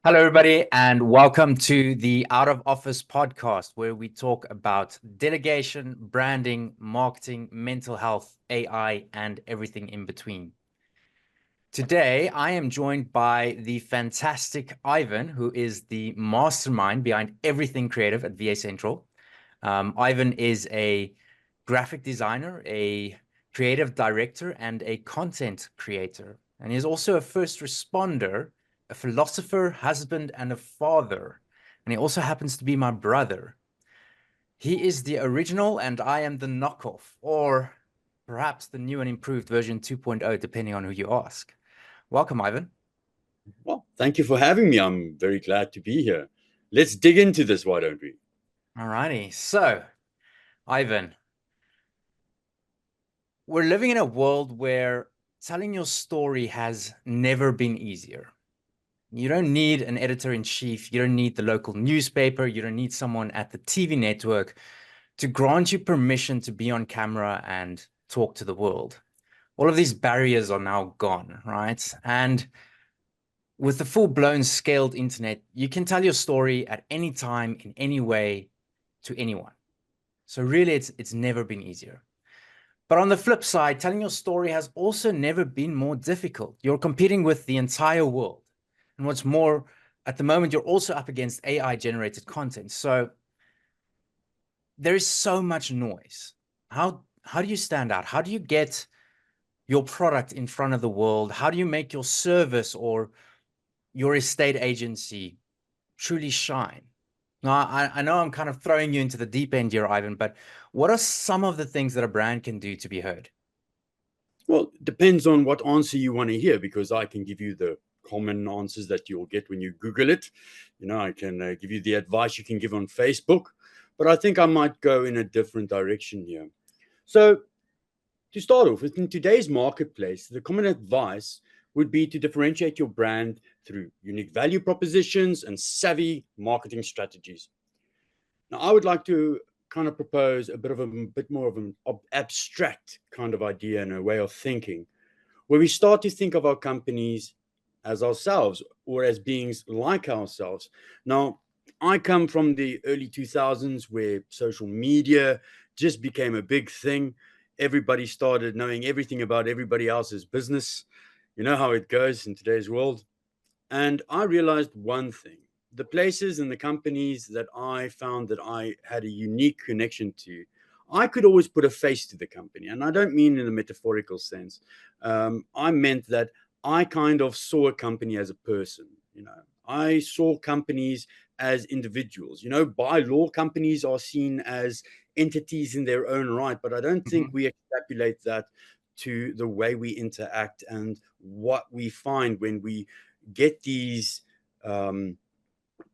Hello, everybody, and welcome to the Out of Office podcast, where we talk about delegation, branding, marketing, mental health, AI, and everything in between. Today, I am joined by the fantastic Ivan, who is the mastermind behind everything creative at VA Central. Ivan is a graphic designer, a creative director, and a content creator. And he's also a first responder, a philosopher, husband, and a father. And he also happens to be my brother. He is the original, and I am the knockoff, or perhaps the new and improved version 2.0, depending on who you ask. Welcome, Ivan. Well, thank you for having me. I'm very glad to be here. Let's dig into this, why don't we? All righty. So, Ivan, we're living in a world where telling your story has never been easier. You don't need an editor-in-chief. You don't need the local newspaper. You don't need someone at the TV network to grant you permission to be on camera and talk to the world. All of these barriers are now gone, right? And with the full-blown scaled internet, you can tell your story at any time, in any way, to anyone. So really, it's never been easier. But on the flip side, telling your story has also never been more difficult. You're competing with the entire world. And what's more, at the moment, you're also up against AI-generated content. So there is so much noise. How do you stand out? How do you get your product in front of the world? How do you make your service or your estate agency truly shine? Now, I know I'm kind of throwing you into the deep end here, Ivan, but what are some of the things that a brand can do to be heard? Well, it depends on what answer you want to hear, because I can give you the common answers that you'll get when you Google it. I can give you the advice you can give on Facebook, but I think I might go in a different direction here. So, to start off with, in today's marketplace, the common advice would be to differentiate your brand through unique value propositions and savvy marketing strategies. Now, I would like to kind of propose a bit more of an abstract kind of idea and a way of thinking, where we start to think of our companies as ourselves or as beings like ourselves. Now, I come from the early 2000s where social media just became a big thing. Everybody started knowing everything about everybody else's business. You know how it goes in today's world. And I realized one thing: the places and the companies that I found that I had a unique connection to, I could always put a face to the company. And I don't mean in a metaphorical sense. I meant that I kind of saw a company as a person. I saw companies as individuals. By law, companies are seen as entities in their own right, but I don't think Mhm. we extrapolate that to the way we interact and what we find when we get these um,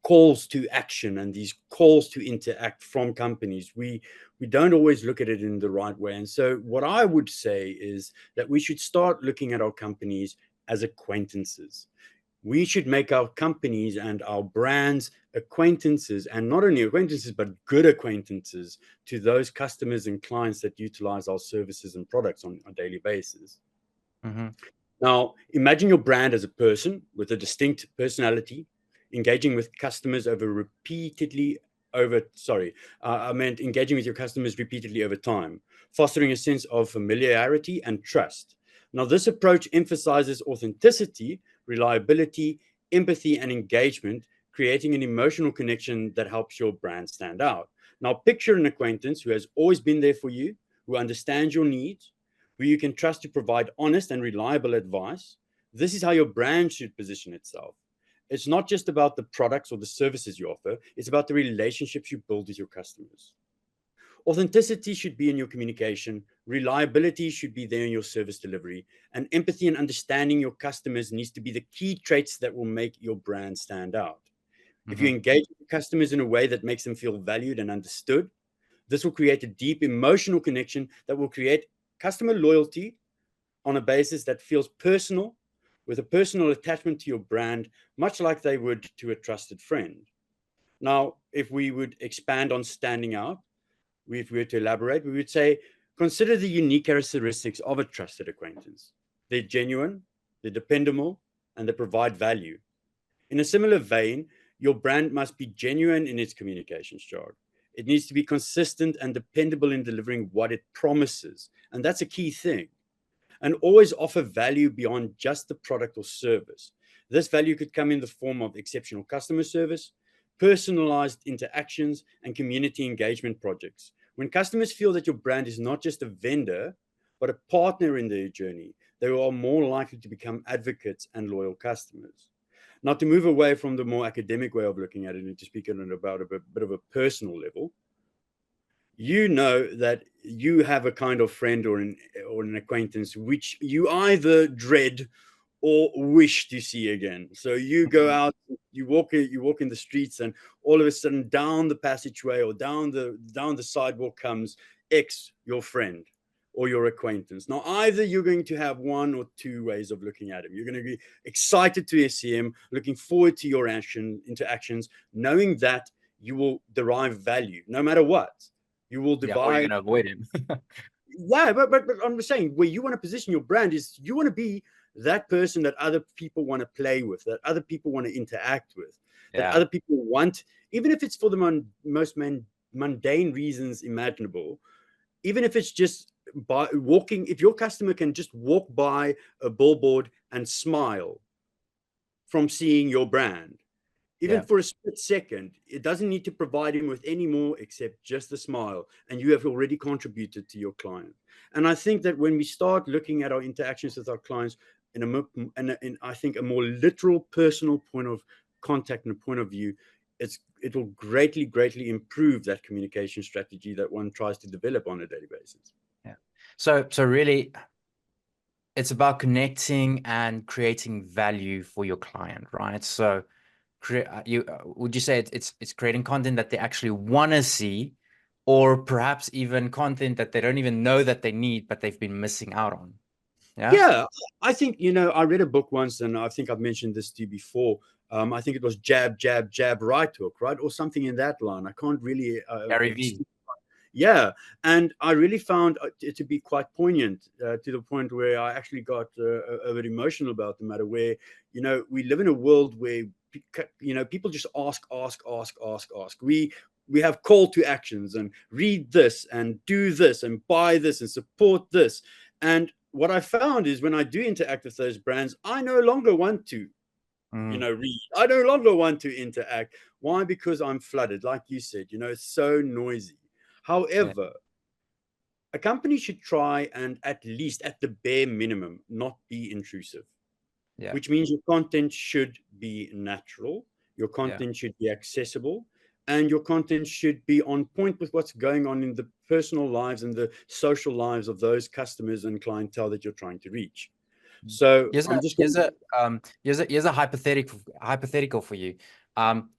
calls to action and these calls to interact from companies. We don't always look at it in the right way. And so what I would say is that we should start looking at our companies as acquaintances. We should make our companies and our brands acquaintances, and not only acquaintances but good acquaintances to those customers and clients that utilize our services and products on a daily basis. Mhm. Now, imagine your brand as a person with a distinct personality, engaging with customers I meant engaging with your customers repeatedly over time, fostering a sense of familiarity and trust. Now, this approach emphasizes authenticity, reliability, empathy, and engagement, creating an emotional connection that helps your brand stand out. Now, picture an acquaintance who has always been there for you, who understands your needs, who you can trust to provide honest and reliable advice. This is how your brand should position itself. It's not just about the products or the services you offer, it's about the relationships you build with your customers. Authenticity should be in your communication, reliability should be there in your service delivery, and empathy and understanding your customers needs to be the key traits that will make your brand stand out. If you Mhm. engage with customers in a way that makes them feel valued and understood, this will create a deep emotional connection that will create customer loyalty on a basis that feels personal, with a personal attachment to your brand, much like they would to a trusted friend. Now, if we would expand on standing out, if we were to elaborate, we would say, consider the unique characteristics of a trusted acquaintance. They're genuine, they're dependable, and they provide value. In a similar vein, your brand must be genuine in its communications, Gerard. It needs to be consistent and dependable in delivering what it promises. And that's a key thing. And always offer value beyond just the product or service. This value could come in the form of exceptional customer service, personalized interactions, and community engagement projects. When customers feel that your brand is not just a vendor, but a partner in their journey, they are more likely to become advocates and loyal customers. Now, to move away from the more academic way of looking at it and to speak about a bit of a personal level, you know that you have a kind of friend or an acquaintance which you either dread or wish to see again. So you go Mhm. out, you walk in the streets, and all of a sudden down the passageway or down the sidewalk comes X, your friend or your acquaintance. Now, either you're going to have one or two ways of looking at him. You're going to be excited to see him, looking forward to your interactions, knowing that you will derive value no matter what. You will Yeah, or you're divide. gonna avoid him. Yeah, but I'm saying where you want to position your brand is you want to be that person that other people want to play with, that other people want to interact with, that Yeah, other people want, even if it's for the most mundane reasons imaginable, even if it's just by walking, if your customer can just walk by a billboard and smile from seeing your brand, even yeah. for a split second, it doesn't need to provide him with any more except just a smile. And you have already contributed to your client. And I think that when we start looking at our interactions with our clients in I think, a more literal, personal point of contact and a point of view, it will greatly, greatly improve that communication strategy that one tries to develop on a daily basis. Yeah. So really, it's about connecting and creating value for your client, right? So, would you say it's creating content that they actually want to see, or perhaps even content that they don't even know that they need, but they've been missing out on? Yeah. Yeah, I think, I read a book once, and I think I've mentioned this to you before. I think it was Jab, Jab, Jab, Right Hook, right? Or something in that line. I can't really Gary V. yeah, and I really found it to be quite poignant, to the point where I actually got a bit emotional about the matter. Where we live in a world where people just ask, ask, ask, ask, ask. We have call to actions and read this and do this and buy this and support this. And what I found is when I do interact with those brands, I no longer want to Mm, read. I no longer want to interact. Why? Because I'm flooded, like you said. It's so noisy. yeah, However, a company should try and, at least at the bare minimum, not be intrusive, yeah, which means your content should be natural, your yeah. content should be accessible, and your content should be on point with what's going on in the personal lives and the social lives of those customers and clientele that you're trying to reach. Mm. So Here's I'm a just here's going. a here's a hypothetical for you. Um,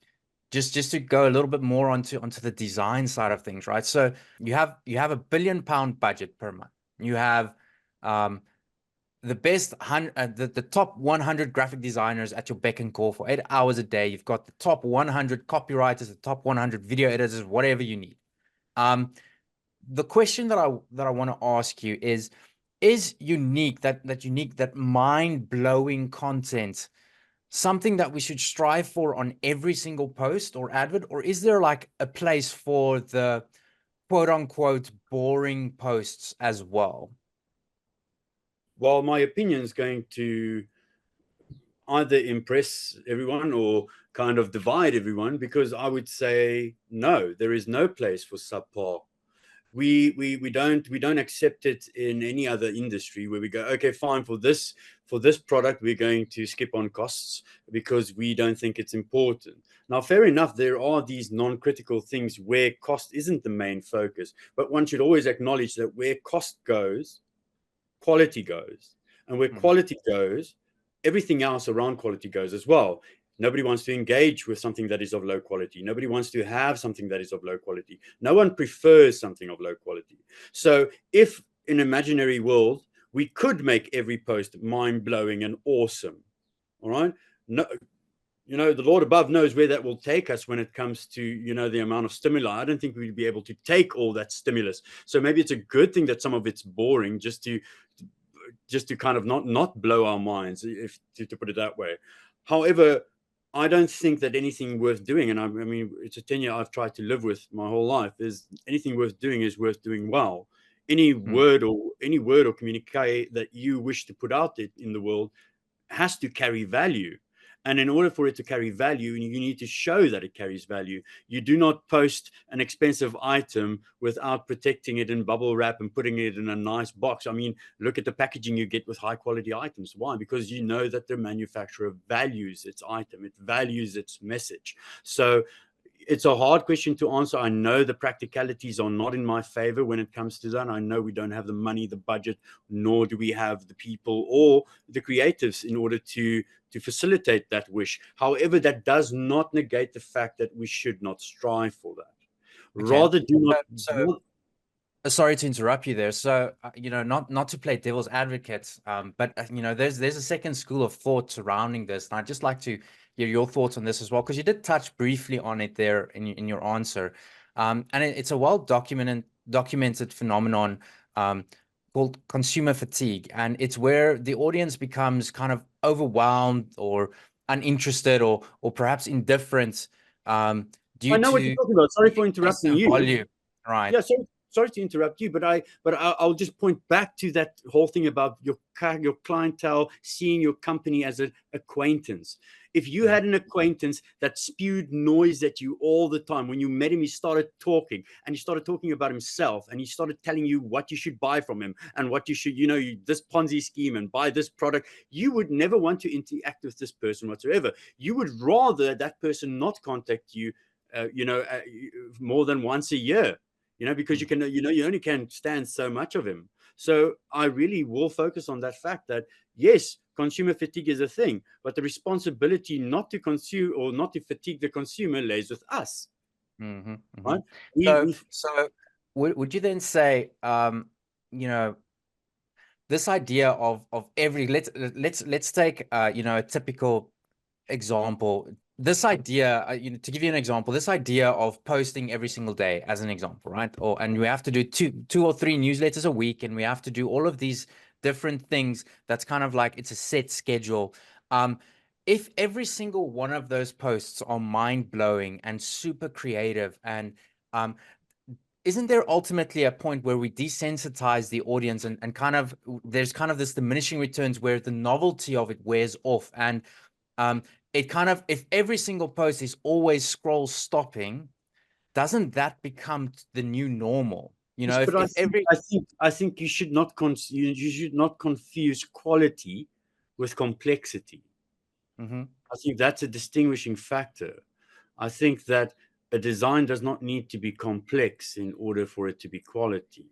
just to go a little bit more onto the design side of things, right? So you have £1 billion budget per month. You have um the top 100 graphic designers at your beck and call for 8 hours a day. You've got the top 100 copywriters, the top 100 video editors, whatever you need. The question that I want to ask you is unique, that mind-blowing content something that we should strive for on every single post or advert, or is there like a place for the quote unquote boring posts as well? Well, my opinion is going to either impress everyone or kind of divide everyone, because I would say no, there is no place for subpar. We don't accept it in any other industry where we go, okay, fine, for this product we're going to skip on costs because we don't think it's important. Now, fair enough, there are these non-critical things where cost isn't the main focus, but one should always acknowledge that where cost goes, quality goes. And where Mhm. quality goes, everything else around quality goes as well. Nobody wants to engage with something that is of low quality. Nobody wants to have something that is of low quality. No one prefers something of low quality. So if in an imaginary world, we could make every post mind-blowing and awesome, all right? No, the Lord above knows where that will take us when it comes to, the amount of stimuli. I don't think we'd be able to take all that stimulus. So maybe it's a good thing that some of it's boring, just to kind of not blow our minds, if to put it that way. However, I don't think that anything worth doing, and I mean, it's a tenure I've tried to live with my whole life, is anything worth doing is worth doing well. Any Mm, word or communique that you wish to put out there in the world has to carry value. And in order for it to carry value, you need to show that it carries value. You do not post an expensive item without protecting it in bubble wrap and putting it in a nice box. I mean, look at the packaging you get with high quality items. Why? Because you know that the manufacturer values its item, it values its message. So it's a hard question to answer. I know the practicalities are not in my favor when it comes to that. I know we don't have the money, the budget, nor do we have the people or the creatives in order to facilitate that wish. However, that does not negate the fact that we should not strive for that. okay. Rather, do not. So sorry to interrupt you there. So, not to play devil's advocate, but there's a second school of thought surrounding this, and I'd just like to hear your thoughts on this as well, because you did touch briefly on it there in your answer, and it's a well documented phenomenon called consumer fatigue, and it's where the audience becomes kind of overwhelmed or uninterested or perhaps indifferent I due know what you're to talking about. Sorry for increase interrupting in you. volume, right? Yeah, sorry to interrupt you, but I'll just point back to that whole thing about your clientele seeing your company as an acquaintance. If you Mm, had an acquaintance that spewed noise at you all the time, when you met him, he started talking and he started talking about himself and he started telling you what you should buy from him and what you should, this Ponzi scheme and buy this product, you would never want to interact with this person whatsoever. You would rather that person not contact you, more than once a year, because mm, you only can stand so much of him. So I really will focus on that fact that yes, consumer fatigue is a thing, but the responsibility not to consume or not to fatigue the consumer lays with us, mm-hmm, mm-hmm. right? we So, we so would you then say, you know, this idea of every let's take a typical example. This idea, to give you an example, this idea of posting every single day as an example, right? And we have to do two or three newsletters a week, and we have to do all of these different things. That's kind of like it's a set schedule. Um, if every single one of those posts are mind blowing and super creative, and um, isn't there ultimately a point where we desensitize the audience and kind of there's kind of this diminishing returns where the novelty of it wears off and um, it kind of, if every single post is always scroll stopping, doesn't that become the new normal? yes, but If every, I think you should not confuse quality with complexity. Mhm, I think that's a distinguishing factor. I think that a design does not need to be complex in order for it to be quality.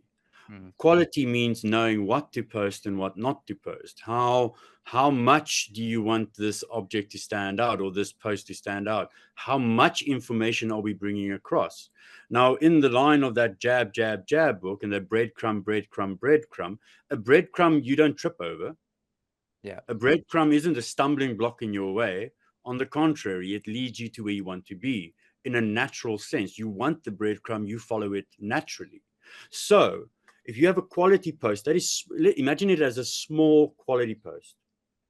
mhm, Quality means knowing what to post and what not to post. How much do you want this object to stand out or this post to stand out? How much information are we bringing across? Now, in the line of that jab, jab, jab book and the breadcrumb, breadcrumb, breadcrumb, a breadcrumb you don't trip over. yeah, A breadcrumb isn't a stumbling block in your way. On the contrary, it leads you to where you want to be in a natural sense. You want the breadcrumb, you follow it naturally. So, if you have a quality post, that is, imagine it as a small quality post.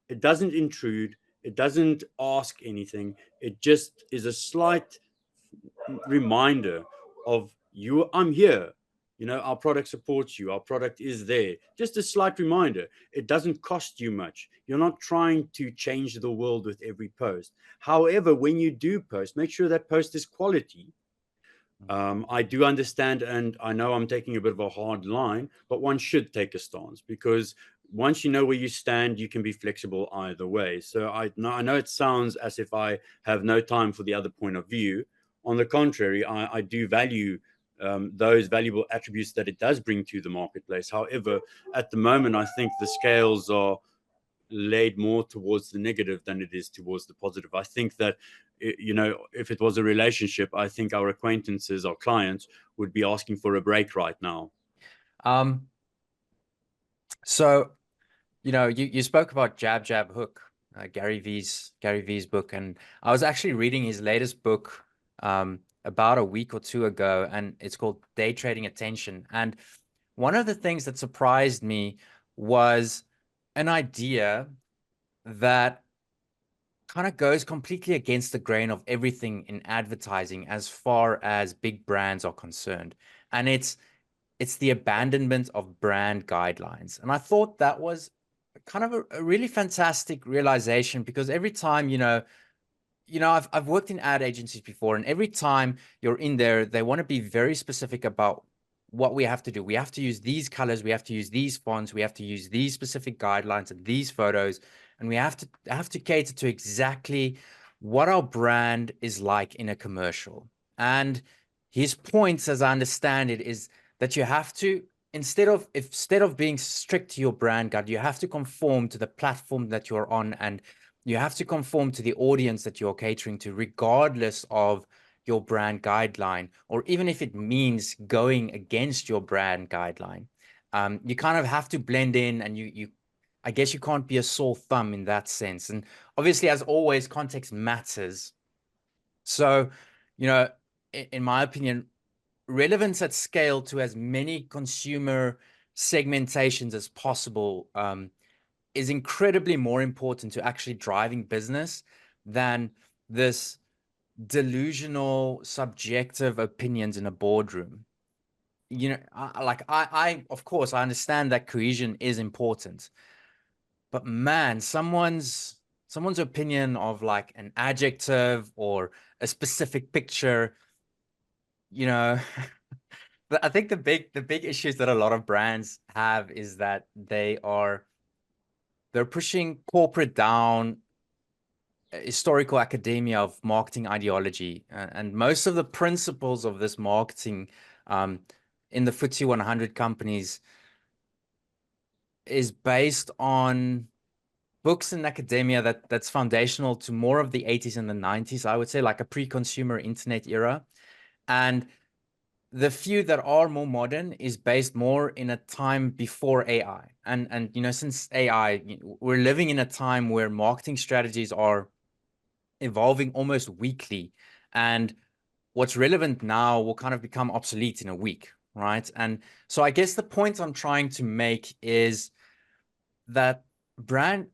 It doesn't intrude, it doesn't ask anything, it just is a slight reminder of you, I'm here. Our product supports you. Our product is there. Just a slight reminder. It doesn't cost you much. You're not trying to change the world with every post. However, when you do post, make sure that post is quality. mm, I do understand, and I know I'm taking a bit of a hard line, but one should take a stance because once you know where you stand, you can be flexible either way. So I know it sounds as if I have no time for the other point of view. On the contrary, I do value those valuable attributes that it does bring to the marketplace. However, at the moment, I think the scales are laid more towards the negative than it is towards the positive. I think that, if it was a relationship, I think our acquaintances, our clients would be asking for a break right now. um, so you spoke about Jab Jab Hook, Gary V's book, and I was actually reading his latest book about a week or two ago, and it's called Day Trading Attention. And one of the things that surprised me was an idea that kind of goes completely against the grain of everything in advertising as far as big brands are concerned. And it's the abandonment of brand guidelines. And I thought that was kind of a really fantastic realization, because every time, I've worked in ad agencies before, and every time you're in there, they want to be very specific about what we have to do. We have to use these colors, we have to use these fonts, we have to use these specific guidelines and these photos, and we have to cater to exactly what our brand is like in a commercial. And his points, as I understand it, is that you have to, instead of being strict to your brand guide, you have to conform to the platform that you're on, and you have to conform to the audience that you're catering to, regardless of your brand guideline, or even if it means going against your brand guideline. You kind of have to blend in, and I guess you can't be a sore thumb in that sense. And obviously, as always, context matters. So, in my opinion, relevance at scale to as many consumer segmentations as possible is incredibly more important to actually driving business than this delusional, subjective opinions in a boardroom. I of course, I understand that cohesion is important, but man, someone's opinion of like an adjective or a specific picture, you know, I think the big issues that a lot of brands have is that they're pushing corporate down historical academia of marketing ideology, and most of the principles of this marketing um, in the FTSE 100 companies is based on books and academia that's foundational to more of the 80s and the 90s, I would say, like a pre-consumer internet era. And the few that are more modern is based more in a time before AI. And since AI, we're living in a time where marketing strategies are evolving almost weekly, and what's relevant now will kind of become obsolete in a week, right? And so I guess the point I'm trying to make is that brand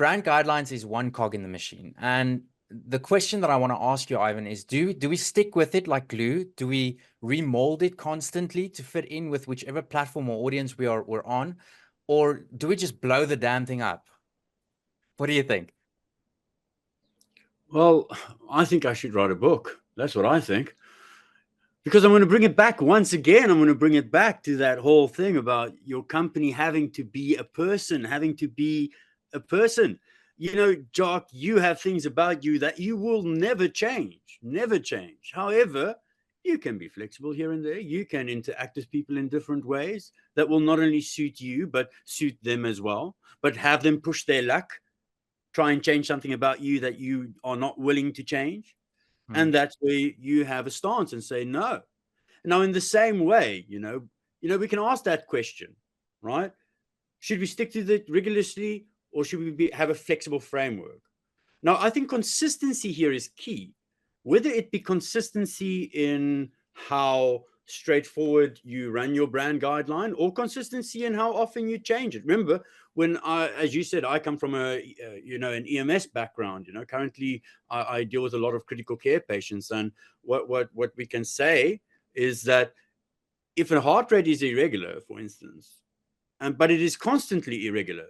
guidelines is one cog in the machine. And the question that I want to ask you, Ivan, is do we stick with it like glue? Do we remold it constantly to fit in with whichever platform or audience we're on? Or do we just blow the damn thing up? What do you think? Well, I think I should write a book. That's what I think. Because I'm going to bring it back once again. I'm going to bring it back to that whole thing about your company having to be a person, having to be a person. Jock, you have things about you that you will never change, never change. However, you can be flexible here and there. You can interact with people in different ways that will not only suit you, but suit them as well, but have them push their luck, try and change something about you that you are not willing to change. Hmm. And that's where you have a stance and say no. Now, in the same way, we can ask that question, right? Should we stick to it rigorously, or should we have a flexible framework? Now, I think consistency here is key, whether it be consistency in how straightforward you run your brand guideline, or consistency in how often you change it. Remember, as you said, I come from an EMS background. Currently I deal with a lot of critical care patients, and what we can say is that if a heart rate is irregular, for instance, but it is constantly irregular,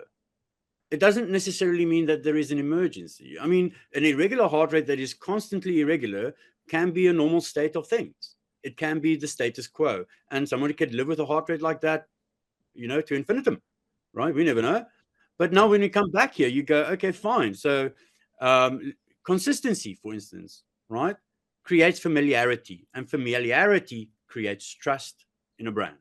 it doesn't necessarily mean that there is an emergency. I mean, an irregular heart rate that is constantly irregular can be a normal state of things. It can be the status quo. And somebody could live with a heart rate like that, to infinitum, right? We never know. But now Yeah. when you come back here, you go, okay, fine. So consistency, for instance, right, creates familiarity, and familiarity creates trust in a brand.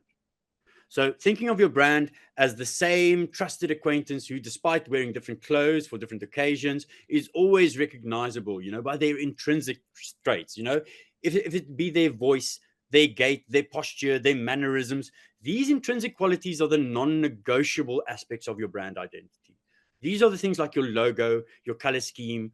So thinking of your brand as the same trusted acquaintance who, despite wearing different clothes for different occasions, is always recognizable, by their intrinsic traits, if it be their voice, their gait, their posture, their mannerisms. These intrinsic qualities are the non-negotiable aspects of your brand identity. These are the things like your logo, your color scheme,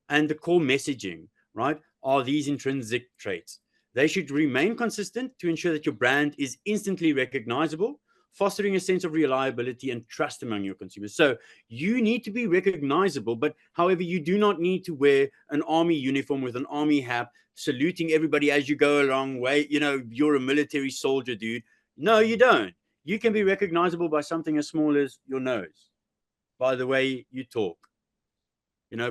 and the core messaging, right, are these intrinsic traits. They should remain consistent to ensure that your brand is instantly recognizable, fostering a sense of reliability and trust among your consumers. So you need to be recognizable, but however, you do not need to wear an army uniform with an army hat, saluting everybody as you go along. You're a military soldier, dude. No, you don't. You can be recognizable by something as small as your nose, by the way you talk,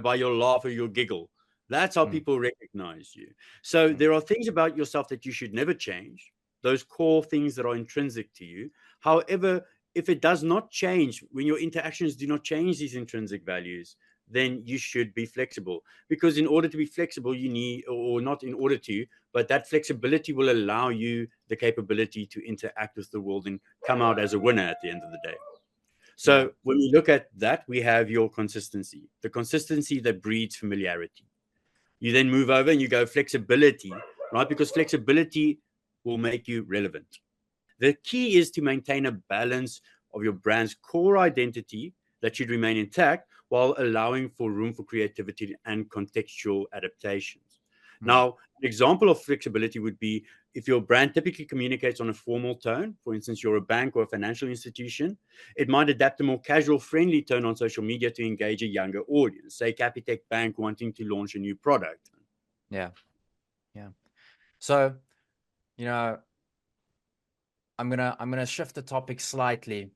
by your laugh or your giggle. That's how Mm. people recognize you. So Mm. there are things about yourself that you should never change, those core things that are intrinsic to you. However, if it does not change, when your interactions do not change these intrinsic values, then you should be flexible. Because in order to be flexible, you need, or not in order to, but that flexibility will allow you the capability to interact with the world and come out as a winner at the end of the day. Yeah. So when we look at that, we have your consistency, the consistency that breeds familiarity. You then move over and you go flexibility, right? Because flexibility will make you relevant. The key is to maintain a balance of your brand's core identity that should remain intact while allowing for room for creativity and contextual adaptations. Mm. Now, an example of flexibility would be if your brand typically communicates on a formal tone, for instance, you're a bank or a financial institution, it might adapt a more casual, friendly tone on social media to engage a younger audience, say Capitec Bank wanting to launch a new product. Yeah. Yeah. So, you know, I'm gonna shift the topic slightly.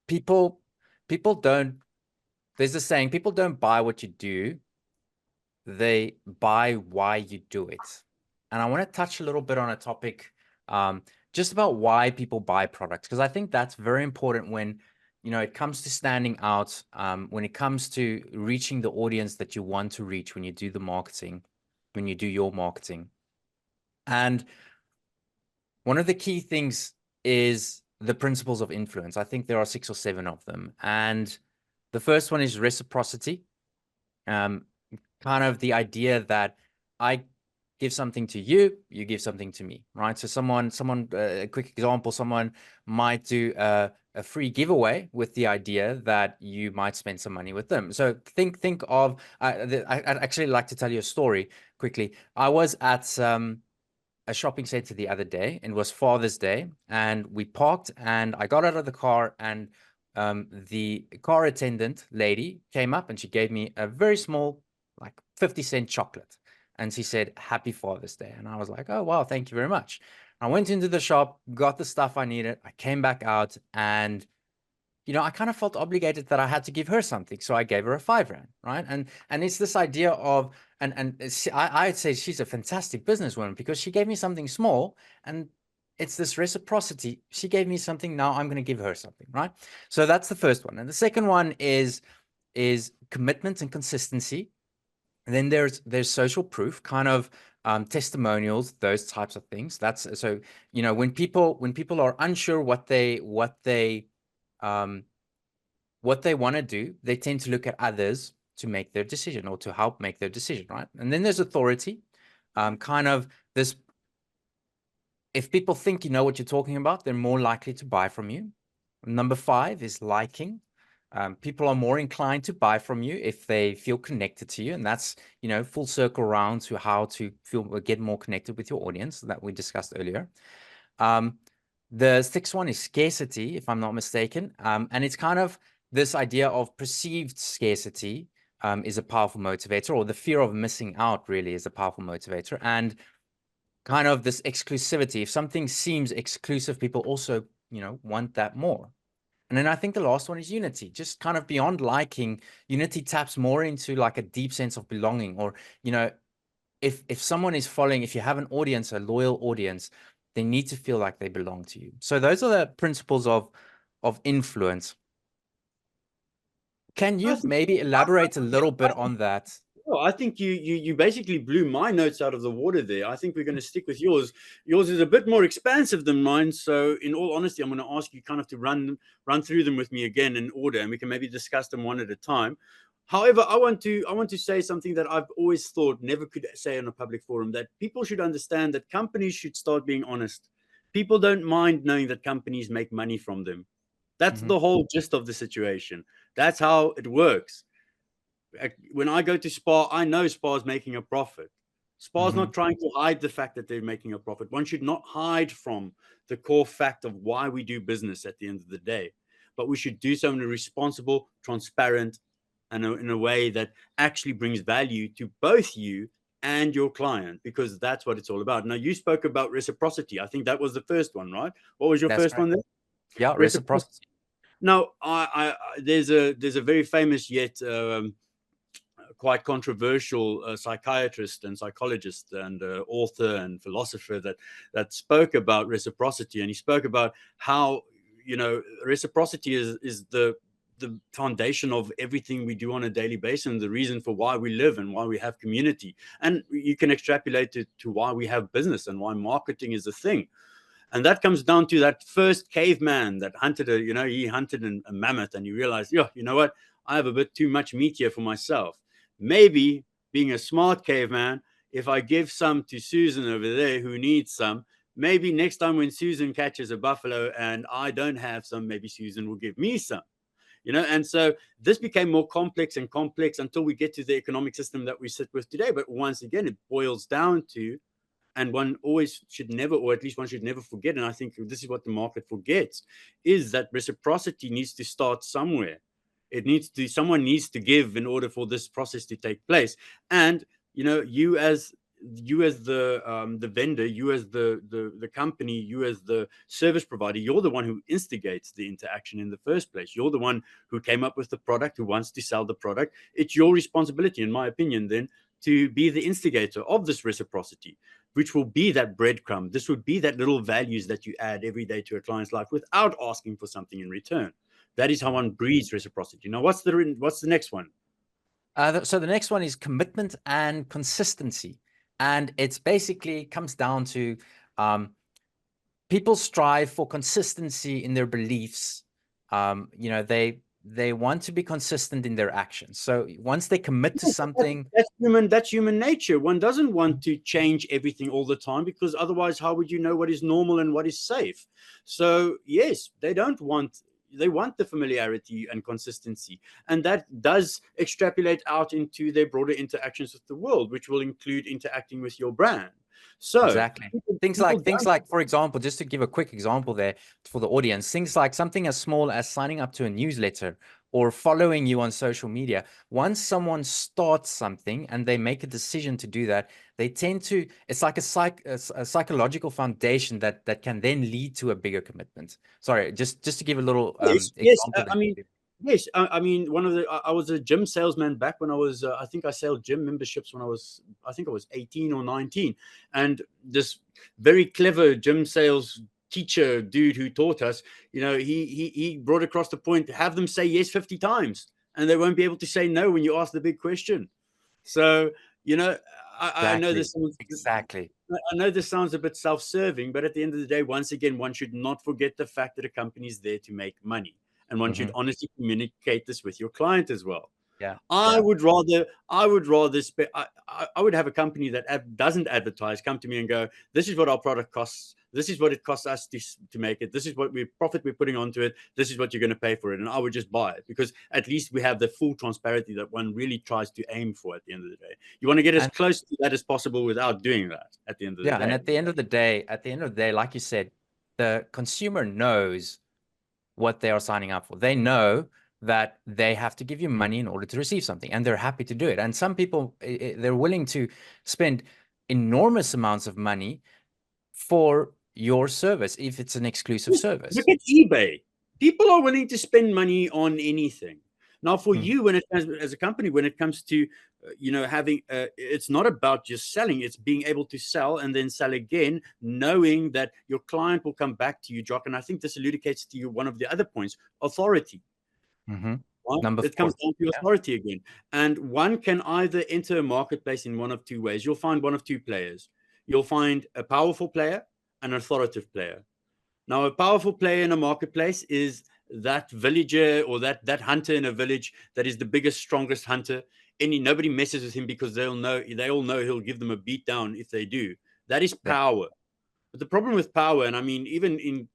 People people don't, there's a saying, people don't buy what you do, they buy why you do it. And I want to touch a little bit on a topic just about why people buy products, because I think that's very important when it comes to standing out, when it comes to reaching the audience that you want to reach when you do the marketing, when you do your marketing. And one of the key things is the principles of influence. I think there are 6 or 7 of them. And the first one is reciprocity. Um, Kind of the idea that I give something to you, you give something to me, right? So a quick example, someone might do a free giveaway with the idea that you might spend some money with them. So think of, I'd actually like to tell you a story quickly. I was at a shopping center the other day, and it was Father's Day, and we parked, and I got out of the car, and the car attendant lady came up and she gave me a very small, like 50-cent chocolate. And she said, "Happy Father's Day." And I was like, "Oh, wow, thank you very much." I went into the shop, got the stuff I needed. I came back out, and I kind of felt obligated that I had to give her something. So I gave her a 5 rand, right? And it's this idea of, I'd say she's a fantastic businesswoman because she gave me something small, and it's this reciprocity. She gave me something, now I'm going to give her something, right? So that's the first one. And the second one is commitment and consistency. And then there's social proof, kind of testimonials, those types of things. That's so, when people are unsure um, what they want to do, they tend to look at others to make their decision or to help make their decision, right? And then there's authority, kind of this. If people think you know what you're talking about, they're more likely to buy from you. Number 5 is liking. People are more inclined to buy from you if they feel connected to you, and that's full circle round to how to get more connected with your audience that we discussed earlier. The 6th one is scarcity, if I'm not mistaken, and it's kind of this idea of perceived scarcity is a powerful motivator, or the fear of missing out really is a powerful motivator, and kind of this exclusivity. If something seems exclusive, people also want that more. And then I think the last one is unity. Just kind of beyond liking, unity taps more into like a deep sense of belonging. Or, if someone is following, if you have an audience, a loyal audience, they need to feel like they belong to you. So those are the principles of influence. Can I you think maybe elaborate a little bit on that? Well, I think you basically blew my notes out of the water there. I think we're going to stick with yours. Yours is a bit more expansive than mine. So, in all honesty, I'm going to ask you kind of to run through them with me again in order, and we can maybe discuss them one at a time. However, I want to say something that I've always thought never could say in a public forum, that people should understand that companies should start being honest. People don't mind knowing that companies make money from them. That's Mhm. the whole gist of the situation. That's how it works. When I go to Spa, I know Spa is making a profit. Spa's not trying to hide the fact that they're making a profit. One should not hide from the core fact of why we do business at the end of the day, but we should do so in a responsible, transparent, and in a way that actually brings value to both you and your client, because that's what it's all about. Now, you spoke about reciprocity. I think that was the first one, right? What was your That's first right. one there? Yeah, Reciprocity. reciprocity. Now, there's a very famous yet quite controversial psychiatrist and psychologist and author and philosopher that spoke about reciprocity, and he spoke about how, reciprocity is the foundation of everything we do on a daily basis, and the reason for why we live and why we have community. And you can extrapolate it to why we have business and why marketing is a thing. And that comes down to that first caveman that hunted he hunted a mammoth, and he realized, yeah, you know what? I have a bit too much meat here for myself. Maybe, being a smart caveman, if I give some to Susan over there who needs some, maybe next time when Susan catches a buffalo and I don't have some, maybe Susan will give me some. And so this became more complex and complex until we get to the economic system that we sit with today. But once again, it boils down to, and one always should never, or at least one should never forget, and I think this is what the market forgets, is that reciprocity needs to start somewhere. Someone needs to give in order for this process to take place. And you as the vendor, you as the company, you as the service provider, you're the one who instigates the interaction in the first place. You're the one who came up with the product, who wants to sell the product. It's your responsibility, in my opinion, then, to be the instigator of this reciprocity, which will be that breadcrumb. This would be that little values that you add every day to a client's life without asking for something in return. That is how one breeds reciprocity. Now, what's the next one? So the next one is commitment and consistency. And it's basically comes down to people strive for consistency in their beliefs. They want to be consistent in their actions. So once they commit to something, that's human nature. One doesn't want to change everything all the time, because otherwise, how would you know what is normal and what is safe? So yes, they want the familiarity and consistency, and that does extrapolate out into their broader interactions with the world, which will include interacting with your brand. So exactly. Things like, for example, just to give a quick example there for the audience, things like something as small as signing up to a newsletter or following you on social media. Once someone starts something and they make a decision to do that, they tend to, it's like a psychological foundation that can then lead to a bigger commitment. Sorry, just to give a little example. Yes, I mean, I was a gym salesman back when I was, I think I sold gym memberships when I was 18 or 19. And this very clever gym sales teacher dude who taught us, he brought across the point: have them say yes 50 times, and they won't be able to say no when you ask the big question. So, I know this exactly. I know this sounds a bit self-serving, but at the end of the day, once again, one should not forget the fact that a company is there to make money, and one should honestly communicate this with your client as well. Yeah. I would rather I would have a company that doesn't advertise come to me and go, this is what our product costs. This is what it costs us to make it. This is what profit we're putting onto it. This is what you're going to pay for it. And I would just buy it, because at least we have the full transparency that one really tries to aim for at the end of the day. You want to get as close to that as possible without doing that at the end of the day. Yeah. And at the end of the day, like you said, the consumer knows what they are signing up for. They know that they have to give you money in order to receive something, and they're happy to do it. And some people, they're willing to spend enormous amounts of money for your service if it's an exclusive service. Look at eBay. People are willing to spend money on anything. Now, for you, when it comes as a company, when it comes to having, it's not about just selling; it's being able to sell and then sell again, knowing that your client will come back to you, Jock. And I think this alludes to you one of the other points: authority. Right? It comes down to authority again, and one can either enter a marketplace in one of two ways. You'll find one of two players. You'll find a powerful player and an authoritative player. Now, a powerful player in a marketplace is that villager or that hunter in a village that is the biggest, strongest hunter. Nobody messes with him, because they all know he'll give them a beat down if they do. That is power. But the problem with power, and I mean, even in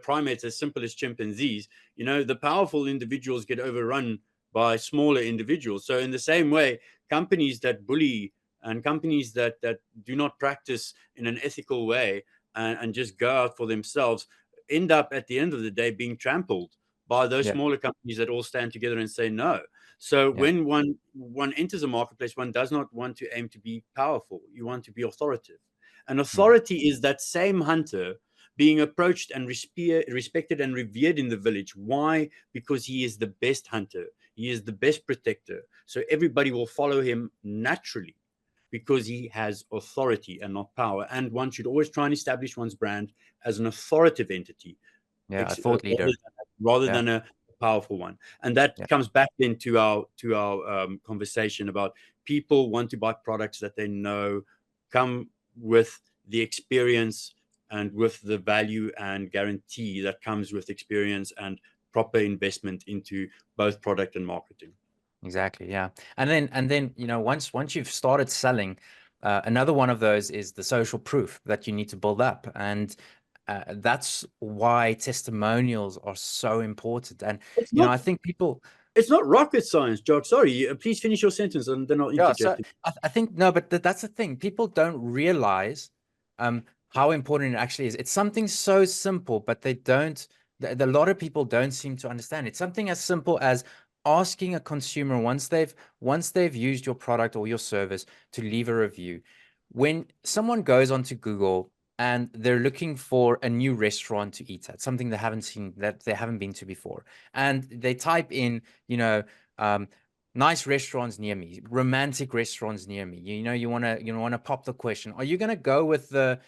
primates as simple as chimpanzees, the powerful individuals get overrun by smaller individuals. So in the same way, companies that bully and companies that do not practice in an ethical way and just go out for themselves end up at the end of the day being trampled by those Yeah. smaller companies that all stand together and say no. So Yeah. when one enters a marketplace, one does not want to aim to be powerful. You want to be authoritative. And Mm. authority is that same hunter being approached and respected and revered in the village. Why? Because he is the best hunter. He is the best protector. So everybody will follow him naturally because he has authority and not power. And one should always try and establish one's brand as an authoritative entity, Yeah. A thought rather leader. rather Yeah. than a powerful one. And that Yeah. comes back then to our conversation about people want to buy products that they know come with the experience and with the value and guarantee that comes with experience and proper investment into both product and marketing. Exactly. Yeah. And then, once you've started selling, another one of those is the social proof that you need to build up. And that's why testimonials are so important. And, It's not I think people, it's not rocket science, Jock. Sorry, please finish your sentence and then I'll yeah, so interject. I think no, but that's the thing. People don't realize how important it actually is. It's something so simple, but they don't. A lot of people don't seem to understand. It's something as simple as asking a consumer once they've used your product or your service to leave a review. When someone goes onto Google and they're looking for a new restaurant to eat at, something they haven't seen, that they haven't been to before, and they type in, um, nice restaurants near me, romantic restaurants near me. You want to pop the question: are you going to go with the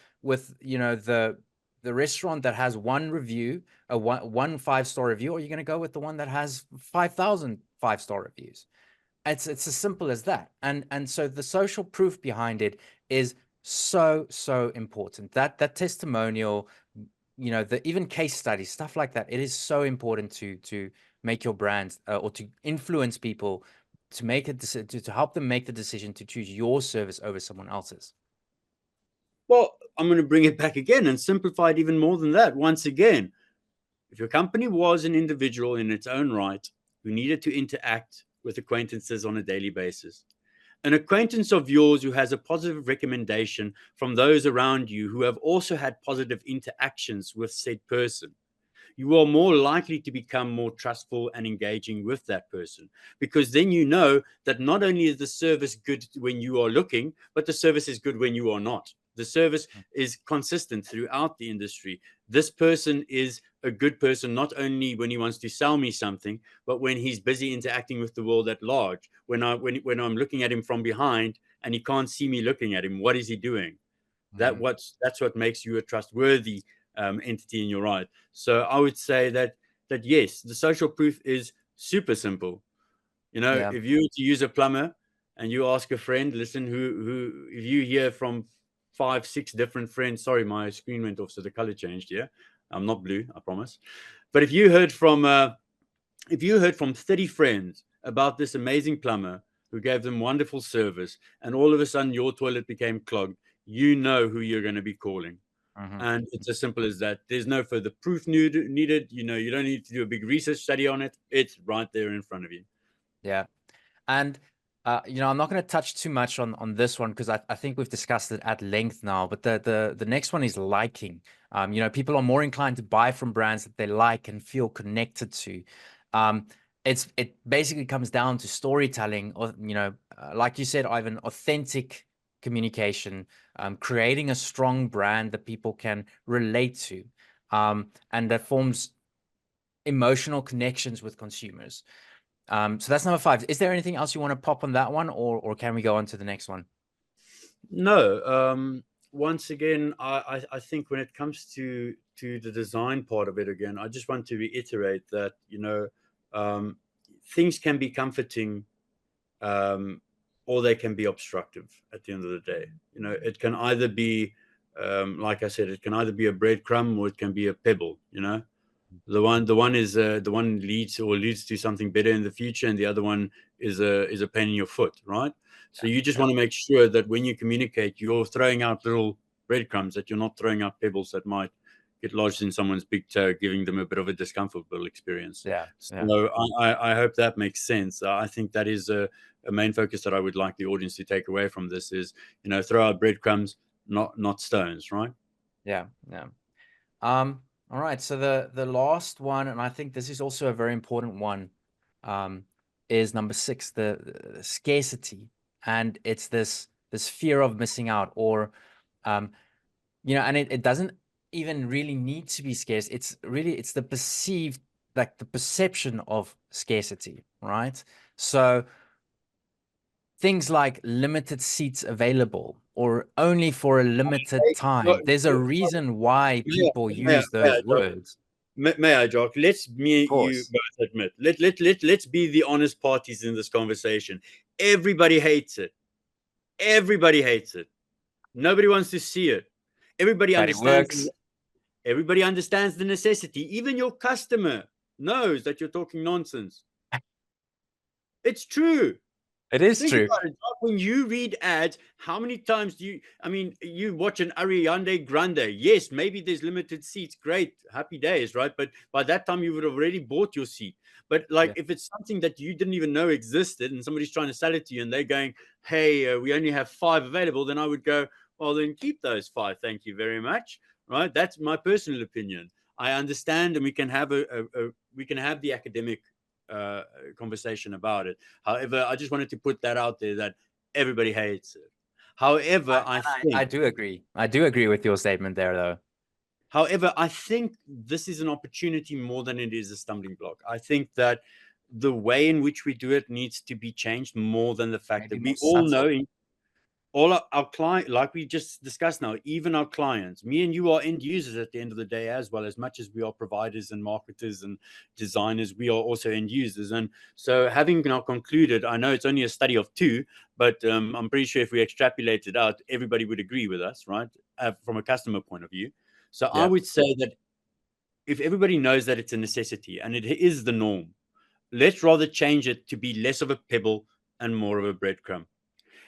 restaurant that has one review, a one 5-star review, or are you going to go with the one that has 5,000 5-star reviews? It's as simple as that. And so the social proof behind it is so important. That testimonial, the even case studies, stuff like that. It is so important to make your brand, or to influence people, to make a decision, to help them make the decision to choose your service over someone else's. Well, I'm going to bring it back again and simplify it even more than that. Once again, if your company was an individual in its own right who needed to interact with acquaintances on a daily basis, an acquaintance of yours who has a positive recommendation from those around you who have also had positive interactions with said person, you are more likely to become more trustful and engaging with that person, because then you know that not only is the service good when you are looking, but the service is good when you are not. The service is consistent throughout the industry. This person is a good person not only when he wants to sell me something, but when he's busy interacting with the world at large. When I'm looking at him from behind and he can't see me looking at him, what is he doing? Mm, That's what makes you a trustworthy entity in your right. So I would say that yes, the social proof is super simple. yeah. If you were to use a plumber and you ask a friend, listen, who if you hear from 5, 6 different friends, sorry, my screen went off, so the color changed here. I'm not blue, I promise. But if you heard from 30 friends about this amazing plumber who gave them wonderful service, and all of a sudden your toilet became clogged, you know who you're going to be calling. Hmm. And it's as simple as that. There's no further proof needed. You don't need to do a big research study on it. It's right there in front of you. Yeah. And I'm not going to touch too much on this one, because I think we've discussed it at length now. But the next one is liking. People are more inclined to buy from brands that they like and feel connected to. Um, it basically comes down to storytelling, or like you said, Ivan, authentic communication, creating a strong brand that people can relate to, and that forms emotional connections with consumers. So that's number 5. Is there anything else you want to pop on that one, or can we go on to the next one? No. Once again, I think when it comes to the design part of it, again, I just want to reiterate that um, things can be comforting, um, or they can be obstructive. At the end of the day, it can either be, like I said, it can either be a breadcrumb or it can be a pebble. The one leads to something better in the future, and the other one is a pain in your foot, right? So you just Yeah. want to make sure that when you communicate, you're throwing out little breadcrumbs, that you're not throwing out pebbles that might get lodged in someone's big toe, giving them a bit of a discomfortable experience. Yeah. Yeah. So I hope that makes sense. I think that is a main focus that I would like the audience to take away from this is, throw out breadcrumbs, not stones, right? Yeah. All right. So the last one, and I think this is also a very important one, is number 6, the scarcity, and it's this fear of missing out, or and it doesn't even really need to be scarce. It's the perceived, like the perception of scarcity, right? So things like limited seats available or only for a limited time. There's a reason why people use those words. May I, Jock? Let's Of you course. both admit. Let's be the honest parties in this conversation. Everybody hates it. Everybody hates it. Nobody wants to see it. Everybody But it understands. works. Everybody understands the necessity. Even your customer knows that you're talking nonsense. It's true. It is Think true. about it, Doc. When you read ads, how many times you watch an Ariana Grande? Yes, maybe there's limited seats. Great, happy days, right? But by that time, you would have already bought your seat. But like, Yeah. if it's something that you didn't even know existed and somebody's trying to sell it to you and they're going, hey, we only have 5 available, then I would go, well, then keep those 5. Thank you very much. Right? That's my personal opinion. I understand, and we can have we can have the academic conversation about it. However, I just wanted to put that out there that everybody hates it. However, I do agree. I do agree with your statement there, though. However, I think this is an opportunity more than it is a stumbling block. I think that the way in which we do it needs to be changed more than the fact Maybe that more we all know subtle. all our client, like we just discussed now, even our clients, me and you are end users at the end of the day, as well. As much as we are providers and marketers and designers, we are also end users. And so, having now concluded, I know it's only a study of 2, but I'm pretty sure if we extrapolate it out, everybody would agree with us, right? From a customer point of view. So I Yeah. would say that if everybody knows that it's a necessity and it is the norm, let's rather change it to be less of a pebble and more of a breadcrumb.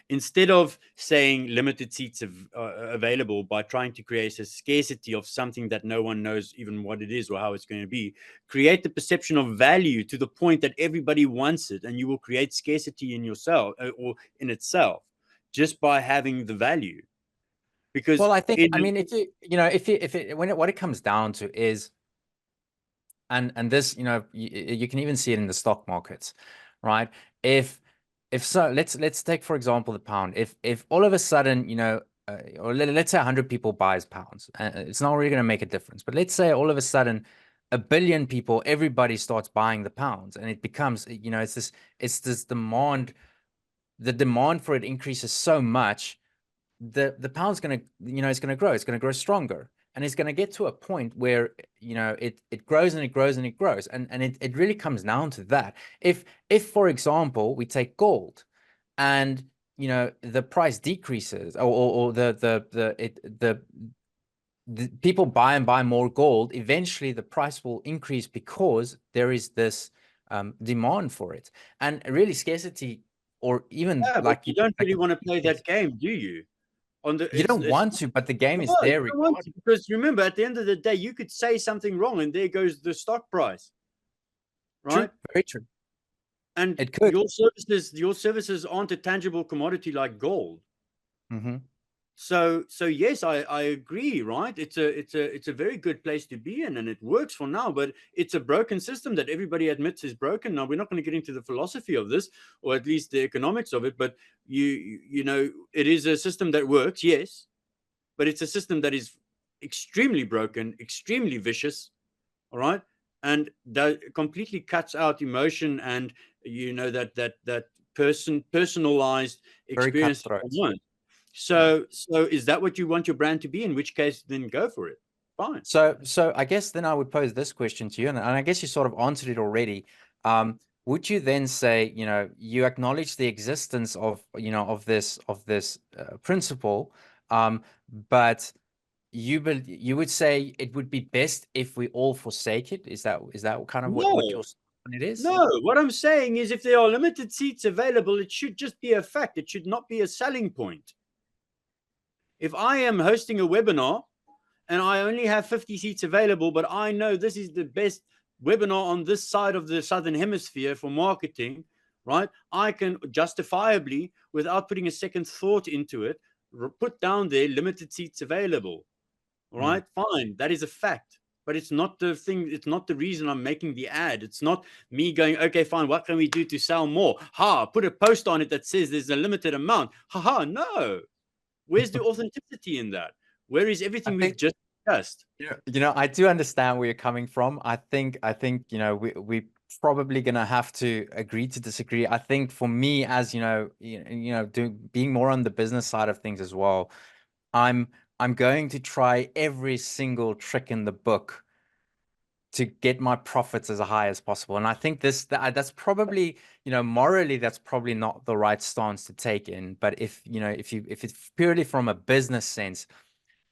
Instead of saying limited seats available by trying to create a scarcity of something that no one knows even what it is or how it's going to be, create the perception of value to the point that everybody wants it, and you will create scarcity in yourself or in itself just by having the value. Because Well, I think, I mean, what it comes down to is, and this, you can even see it in the stock markets, right? If so, let's take, for example, the pound. If all of a sudden, or let's say 100 people buys pounds, it's not really going to make a difference. But let's say all of a sudden, 1 billion people, everybody starts buying the pounds, and it becomes, it's this demand. The demand for it increases so much, the pound's going to, it's going to grow. It's going to grow stronger, and it's going to get to a point where, it grows and it grows and it grows, and it really comes down to that. If for example, we take gold, and the price decreases, or the people buy and buy more gold, eventually the price will increase because there is this demand for it. And really, scarcity, or even yeah, but like you don't like really want to play that game, do you? you don't It's want to, but the game is no, you there don't want to, regardless. because remember, at the end of the day, you could say something wrong, and there goes the stock price, True, right? very true. And It could. your services aren't a tangible commodity like gold. Mm-hmm. So yes, I agree, right? It's a very good place to be in, and it works for now, but it's a broken system that everybody admits is broken. Now, we're not going to get into the philosophy of this, or at least the economics of it, but it is a system that works, yes, but it's a system that is extremely broken, extremely vicious, all right, and that completely cuts out emotion and that personalized Very experience that cutthroat. you want. Yeah. So is that what you want your brand to be? In which case, then go for it. Fine. So I guess then I would pose this question to you, and I guess you sort of answered it already. Would you then say, you acknowledge the existence of, of this principle, but you would say it would be best if we all forsake it? Is that kind of what No, your statement is? no. What I'm saying is, if there are limited seats available, it should just be a fact. It should not be a selling point. If I am hosting a webinar and I only have 50 seats available, but I know this is the best webinar on this side of the Southern Hemisphere for marketing, right? I can justifiably, without putting a second thought into it, put down there limited seats available. All Mm. right, fine. That is a fact. But it's not the thing. It's not the reason I'm making the ad. It's not me going, okay, fine. What can we do to sell more? Ha, put a post on it that says there's a limited amount. Ha ha, no. Where's the authenticity in that? Where is I everything we've think, just discussed? I do understand where you're coming from. I think, we probably gonna have to agree to disagree. I think for me, as being more on the business side of things as well, I'm I'm going to try every single trick in the book to get my profits as high as possible. And I think that's probably, morally, that's probably not the right stance to take in. But if it's purely from a business sense,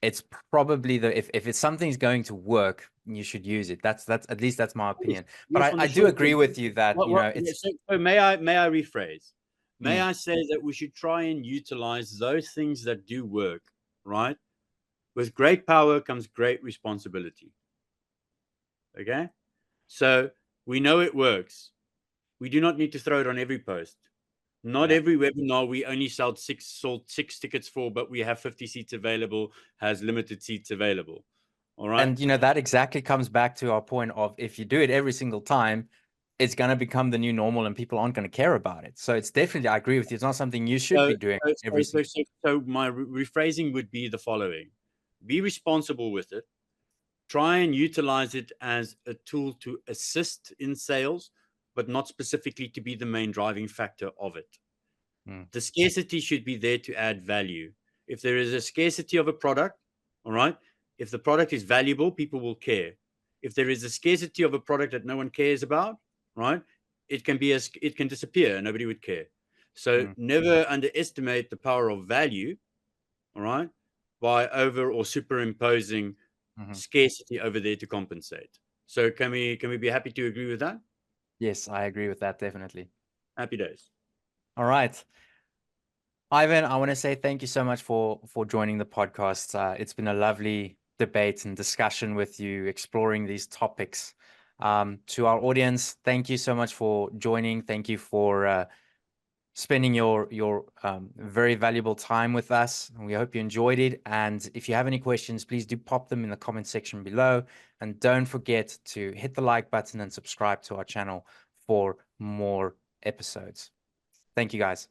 it's probably if it's something's going to work, you should use it. That's at least that's my Yes, opinion. But yes, on I the do short agree term. with you that, it's So may I rephrase? May mm, I say that we should try and utilize those things that do work, right? With great power comes great responsibility. Okay. So we know it works. We do not need to throw it on every post. Not yeah. every webinar we only sold six tickets for, but we have 50 seats available, has limited seats available. All right. And that exactly comes back to our point of, if you do it every single time, it's going to become the new normal and people aren't going to care about it. So it's definitely, I agree with you. It's not something you should So, be doing so, every so, single. so, so my rephrasing would be the following: be responsible with it. Try and utilize it as a tool to assist in sales, but not specifically to be the main driving factor of it. Mm, The scarcity should be there to add value. If there is a scarcity of a product, all right, if the product is valuable, people will care. If there is a scarcity of a product that no one cares about, right, it can disappear and nobody would care. So mm, never underestimate the power of value, all right, by over or superimposing mhm. scarcity over there to compensate. So can we be happy to agree with that? Yes, I agree with that, definitely. Happy days. All right. Ivan, I want to say thank you so much for joining the podcast. It's been a lovely debate and discussion with you, exploring these topics. To our audience, thank you so much for joining. Thank you for spending your very valuable time with us. And we hope you enjoyed it. And if you have any questions, please do pop them in the comment section below. And don't forget to hit the like button and subscribe to our channel for more episodes. Thank you, guys.